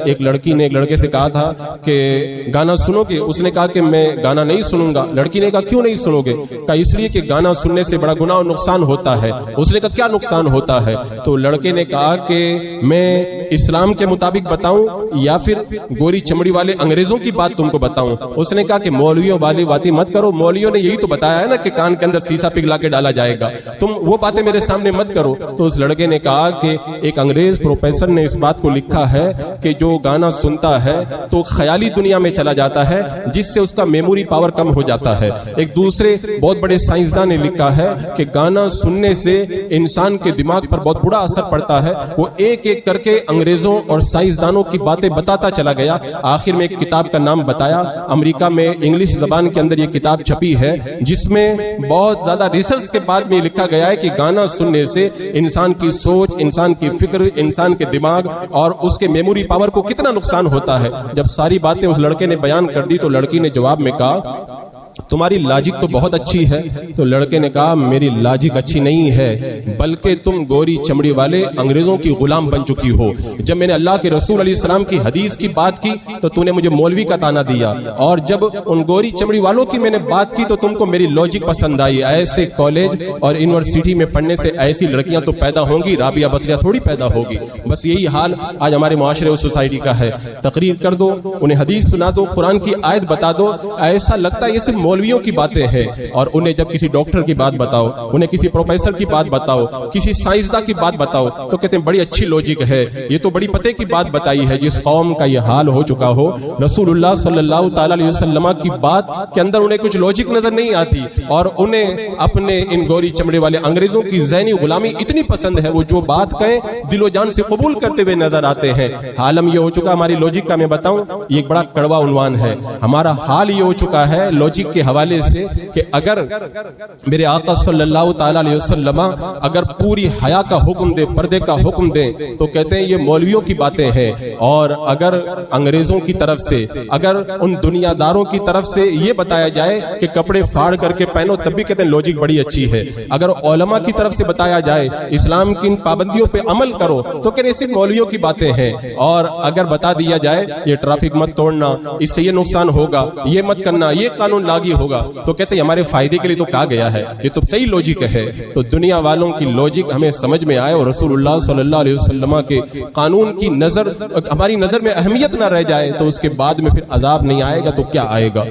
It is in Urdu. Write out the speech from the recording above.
ایک لڑکی نے ایک لڑکے سے کہا تھا کہ گانا سنو گے؟ اس نے کہا کہ میں گانا نہیں سنوں گا۔ لڑکی نے کہا کیوں نہیں سنو گے؟ کہا اس لیے کہ گانا سننے سے بڑا گناہ و نقصان ہوتا ہے۔ اس نے کہا کیا نقصان ہوتا ہے؟ تو لڑکے نے کہا کہ میں اسلام کے مطابق بتاؤں یا پھر گوری چمڑی والے انگریزوں کی بات تم کو بتاؤں؟ اس نے کہا کہ مولویوں والی باتیں مت کرو، مولویوں نے یہی تو بتایا ہے نا کہ کان کے اندر سیسا پگھلا کے ڈالا جائے گا، تم وہ باتیں میرے سامنے مت کرو۔ تو اس لڑکے نے کہا کہ ایک انگریز پروفیسر نے اس بات کو لکھا ہے کہ جو گانا سنتا ہے تو خیالی دنیا میں چلا جاتا ہے جس سے اس کا میموری پاور کم ہو جاتا ہے۔ ایک دوسرے بہت بڑے سائنسدان نے لکھا ہے کہ گانا سننے سے انسان کے دماغ پر بہت بڑا اثر پڑتا ہے۔ وہ ایک ایک کر کے انگریزوں اور سائنسدانوں کی باتیں بتاتا چلا گیا، آخر میں ایک کتاب کا نام بتایا۔ امریکہ میں انگلش زبان کے اندر یہ کتاب چھپی ہے جس میں بہت زیادہ ریسرچ کے بعد میں لکھا گیا ہے کہ گانا سننے سے انسان کی سوچ، انسان کی فکر، انسان کے دماغ اور اس کے میموری پاور کو کتنا نقصان ہوتا ہے۔ جب ساری باتیں اس لڑکے نے بیان کر دی تو لڑکی نے جواب میں کہا تمہاری لاجک تو بہت اچھی ہے۔ تو لڑکے نے کہا میری لاجک اچھی نہیں ہے بلکہ تم گوری چمڑی والے انگریزوں کی غلام بن چکی ہو۔ جب میں نے اللہ کے رسول علیہ السلام کی حدیث کی بات کی تو تم نے مجھے مولوی کا طعنہ دیا، اور جب ان گوری چمڑی والوں کی میں نے بات کی تو تم کو میری لاجک پسند آئی۔ ایسے کالج اور یونیورسٹی میں پڑھنے سے ایسی لڑکیاں تو پیدا ہوں گی، رابعہ بصریہ تھوڑی پیدا ہوگی۔ بس یہی حال آج ہمارے معاشرے اور سوسائٹی کا ہے۔ تقریر کر دو، انہیں حدیث سنا دو، قرآن کی آیت بتا دو، ایسا لگتا ہے یہ صرف مولویوں کی باتیں ہیں، اور انہیں جب کسی ڈاکٹر کی بات بتاؤ، انہیں کسی پروفیسر کی بات بتاؤ، کسی سائنسداں کی بات بتاؤ تو کہتے ہیں بڑی اچھی لوجک ہے، یہ تو بڑی پتے کی بات بتائی ہے۔ جس قوم کا یہ حال ہو چکا ہو، رسول اللہ صلی اللہ تعالی علیہ وسلم کی بات کے اندر انہیں کچھ لوجک نظر نہیں آتی، اور انہیں اپنے ان گوری چمڑے والے انگریزوں کی ذہنی غلامی اتنی پسند ہے، وہ جو بات کہیں دل و جان سے قبول کرتے ہوئے نظر آتے ہیں۔ حالم یہ ہو چکا ہماری لوجک کا، میں بتاؤں یہ ایک بڑا کڑوا عنوان ہے، ہمارا حال یہ ہو چکا ہے لوجک کے حوالے سے کہ اگر میرے آقا صلی اللہ تعالی علیہ وسلم اگر پوری حیا کا حکم دے، پردے کا حکم دیں تو کہتے ہیں یہ مولویوں کی باتیں ہیں، اور اگر انگریزوں کی طرف سے، اگر ان دنیا داروں کی طرف سے یہ بتایا جائے کہ کپڑے پھاڑ کر کے پہنو تب بھی کہتے ہیں لوجک بڑی اچھی ہے، اگر علماء کی طرف سے بتایا جائے اسلام کی ان پابندیوں پہ عمل کرو تو کہتے ہیں صرف مولویوں کی باتیں ہیں، اور اگر بتا دیا جائے یہ ٹریفک مت توڑنا، اس سے یہ نقصان ہوگا، یہ مت کرنا، یہ قانون لاگو ہوگا تو کہتے ہیں ہمارے فائدے کے لیے تو کہا گیا ہے، یہ تو صحیح لوجک ہے۔ تو دنیا والوں کی لوجک ہمیں سمجھ میں آئے اور رسول اللہ صلی اللہ علیہ وسلم کے قانون کی نظر ہماری نظر میں اہمیت نہ رہ جائے تو اس کے بعد میں پھر عذاب نہیں آئے گا تو کیا آئے گا۔